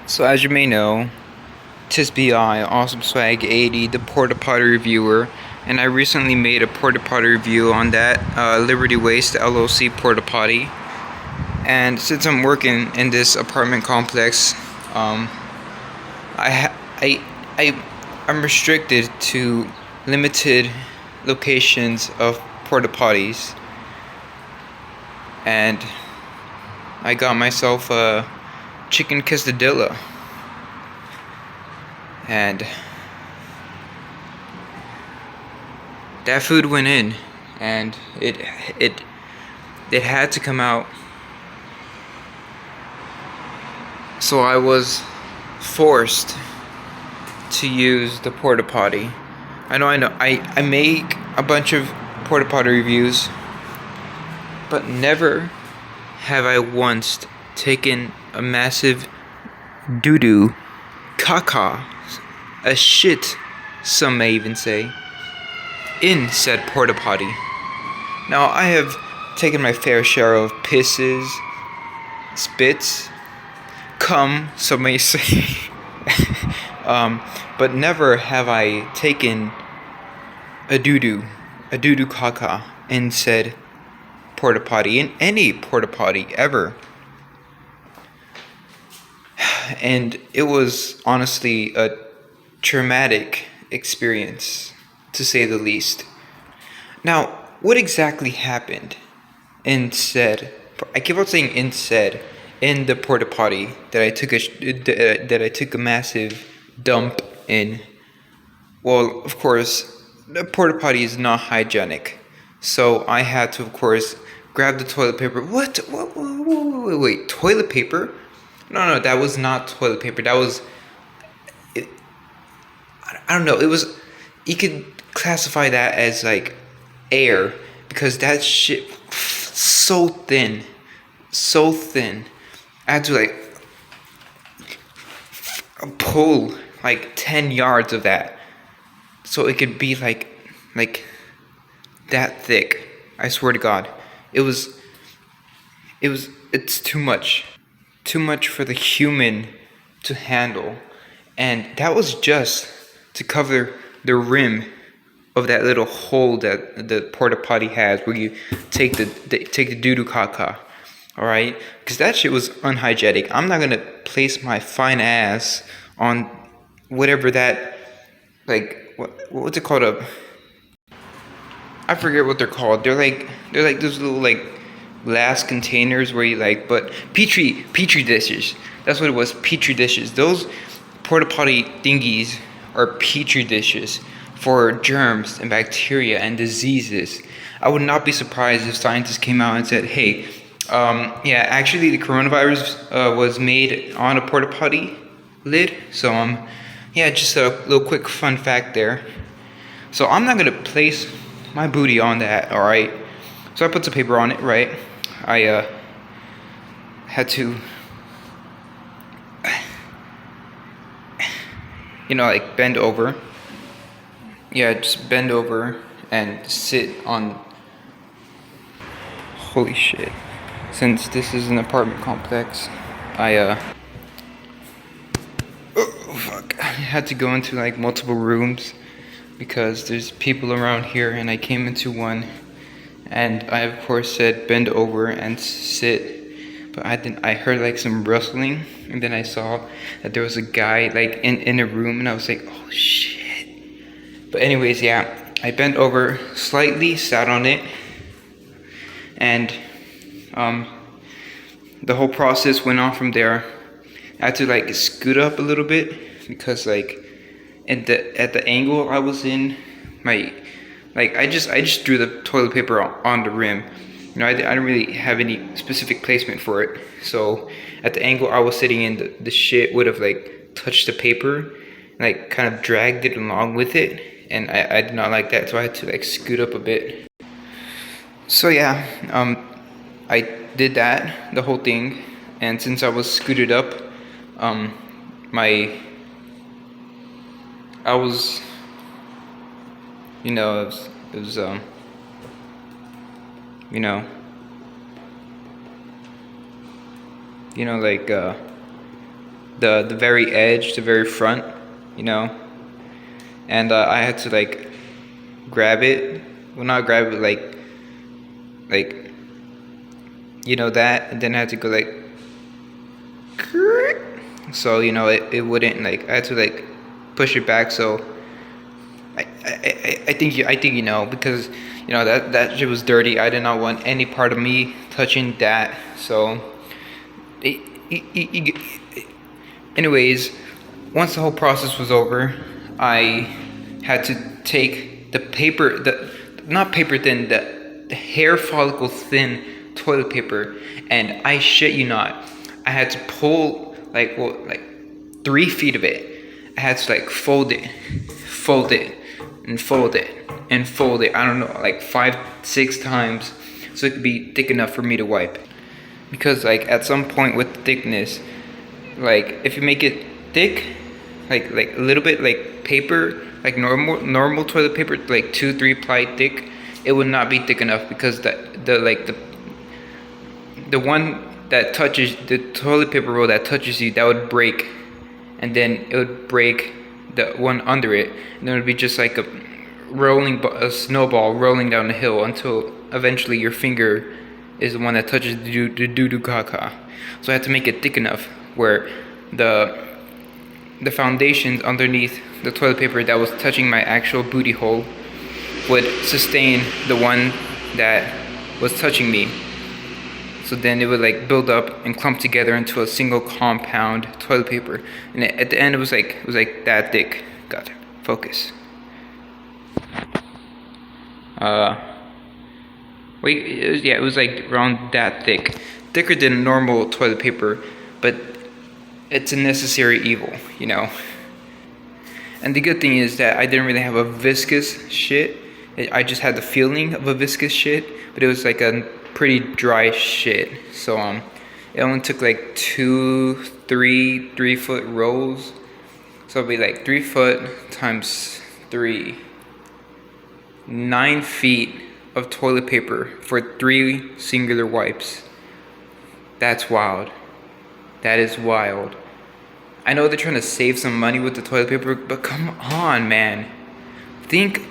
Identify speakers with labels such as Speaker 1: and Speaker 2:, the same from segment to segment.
Speaker 1: So as you may know, tis BI, Awesome Swag 80, the Porta-Potty reviewer, and I recently made a Porta-Potty review on that Liberty Waste LLC Porta-Potty. And since I'm working in this apartment complex, I'm restricted to limited locations of porta-potties, and I got myself a chicken quesadilla, and that food went in, and it had to come out. So I was forced to use the porta potty. I know. I make a bunch of porta potty reviews, but never have I once taken a massive doo-doo, caca, a shit, some may even say, in said porta potty. Now, I have taken my fair share of pisses, spits, cum, some may say, but never have I taken a doo-doo caca in said porta potty, in any porta potty ever. And it was honestly a traumatic experience, to say the least. Now, what exactly happened in said, I keep on saying in the porta potty that I took a massive dump in? Well, of course, the porta potty is not hygienic, so I had to, of course, grab the toilet paper. What? Wait, toilet paper? No, that was not toilet paper. That was, I don't know. It was, you could classify that as like air, because that shit so thin. I had to like pull like 10 yards of that so it could be like that thick. I swear to God, it's too much for the human to handle. And that was just to cover the rim of that little hole that the porta potty has, where you take the doo-doo caca. All right, because that shit was unhygienic. I'm not gonna place my fine ass on whatever that, like, what's it called, I forget what they're called. They're like those little like glass containers where you like, but petri dishes. That's what it was, petri dishes. Those porta potty thingies are petri dishes for germs and bacteria and diseases. I would not be surprised if scientists came out and said, hey, yeah, actually the coronavirus was made on a porta potty lid. So yeah, just a little quick fun fact there. So I'm not gonna place my booty on that, all right? So I put some paper on it, right? I had to, like bend over. Yeah, just bend over and sit on. Holy shit. Since this is an apartment complex, oh fuck, I had to go into like multiple rooms because there's people around here, and I came into one, and I of course said bend over and sit, but I heard like some rustling, and then I saw that there was a guy like in a room, and I was like, oh shit. But anyways, yeah, I bent over slightly, sat on it, and the whole process went on from there. I had to like scoot up a little bit because like at the angle I was in, I just drew the toilet paper on the rim. I didn't really have any specific placement for it. So at the angle I was sitting in, the shit would have like touched the paper, like kind of dragged it along with it, and I did not like that, so I had to like scoot up a bit. So yeah, I did that, the whole thing, and since I was scooted up, I was, it was like the very edge, the very front, you know. And I had to like grab it. Well, not grab it, like you know that, and then I had to go like, so you know it wouldn't, like I had to like push it back. So I think you know, because you know that shit was dirty. I did not want any part of me touching that. So anyways, once the whole process was over, I had to take the paper, not paper thin, the hair follicle thin toilet paper, and I shit you not, I had to pull like 3 feet of it. I had to like fold it, and fold it, and fold it. I don't know, like 5-6 times, so it could be thick enough for me to wipe. Because like at some point with the thickness, like if you make it thick, like a little bit like paper, like normal toilet paper, like 2-3 ply thick, it would not be thick enough, because the one that touches the toilet paper roll that touches you, that would break, and then it would break the one under it, and then it would be just like a snowball rolling down the hill until eventually your finger is the one that touches the doo-doo caca. So I had to make it thick enough where the foundations underneath the toilet paper that was touching my actual booty hole would sustain the one that was touching me. So then it would like build up and clump together into a single compound toilet paper. And at the end it was like that thick. God, focus. It was like around that thick. Thicker than normal toilet paper, but it's a necessary evil, you know. And the good thing is that I didn't really have a viscous shit. I just had the feeling of a viscous shit, but it was like a pretty dry shit. So it only took like 3 foot rolls. So it'll be like 3 foot times 3, 9 feet of toilet paper for 3 singular wipes. That's wild. That is wild. I know they're trying to save some money with the toilet paper, but come on, man. Think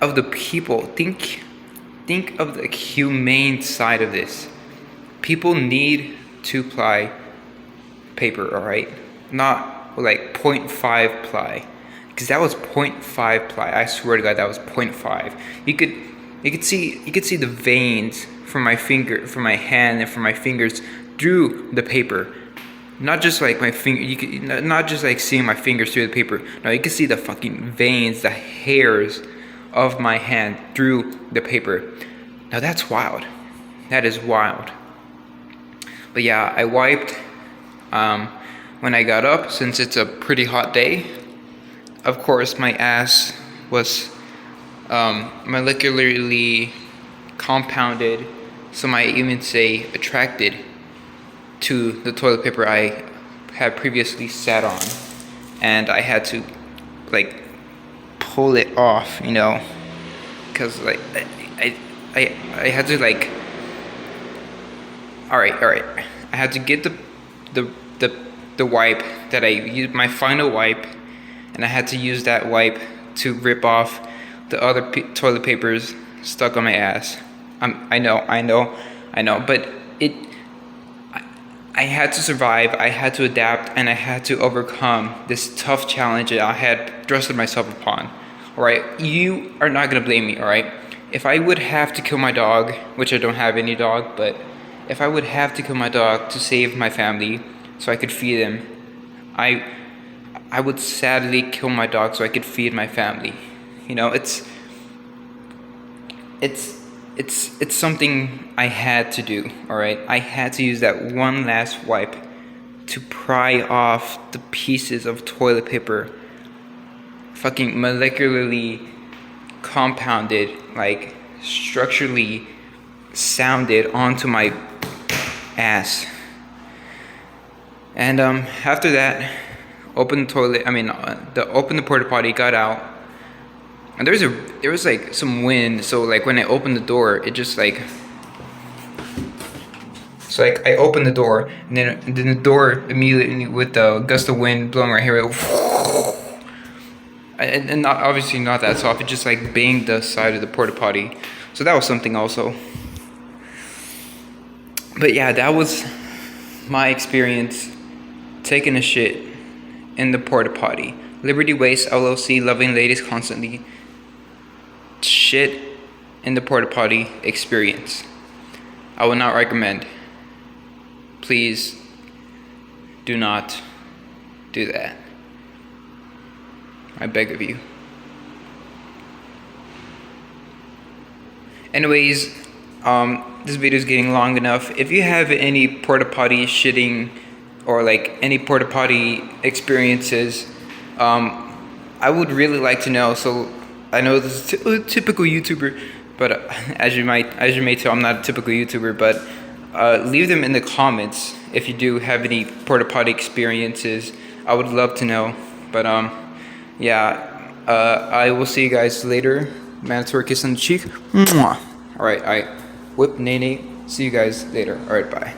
Speaker 1: of the people. Think of the humane side of this. People need 2-ply paper, alright? Not like 0.5 ply. Because that was 0.5 ply. I swear to God, that was 0.5. You could see the veins from my hand and from my fingers through the paper. Not just like my finger, not just like seeing my fingers through the paper. No, you can see the fucking veins, the hairs of my hand through the paper. Now that's wild. That is wild. But yeah, I wiped when I got up, since it's a pretty hot day. Of course, my ass was molecularly compounded, some might even say attracted to the toilet paper I had previously sat on, and I had to like pull it off, you know, because like I had to like, all right, I had to get the wipe that I used, my final wipe, and I had to use that wipe to rip off the other toilet papers stuck on my ass. I know, but I had to survive, I had to adapt, and I had to overcome this tough challenge that I had thrusted myself upon. Alright, you are not gonna blame me, alright? If I would have to kill my dog, which I don't have any dog, but if I would have to kill my dog to save my family so I could feed him, I would sadly kill my dog so I could feed my family. You know, it's something I had to do, alright? I had to use that one last wipe to pry off the pieces of toilet paper, fucking molecularly compounded, like structurally sounded onto my ass. And after that, opened the porta-potty, got out. And there was like some wind, so like when I opened the door, it just like So like I opened the door, and then the door immediately, with the gust of wind blowing my hair, and not, obviously not that soft. It just like banged the side of the porta potty. So that was something also. But yeah, that was my experience taking a shit in the porta potty. Liberty Waste LLC, loving ladies constantly. Shit in the porta potty experience. I would not recommend. Please do not do that. I beg of you. Anyways, this video is getting long enough. If you have any porta potty shitting or like any porta potty experiences, I would really like to know. So I know this is a typical YouTuber, but as you may tell, I'm not a typical YouTuber. But leave them in the comments if you do have any porta potty experiences. I would love to know. But yeah, I will see you guys later. Mandatory kiss on the cheek. Mwah. All right. Whip Nene. See you guys later. All right, bye.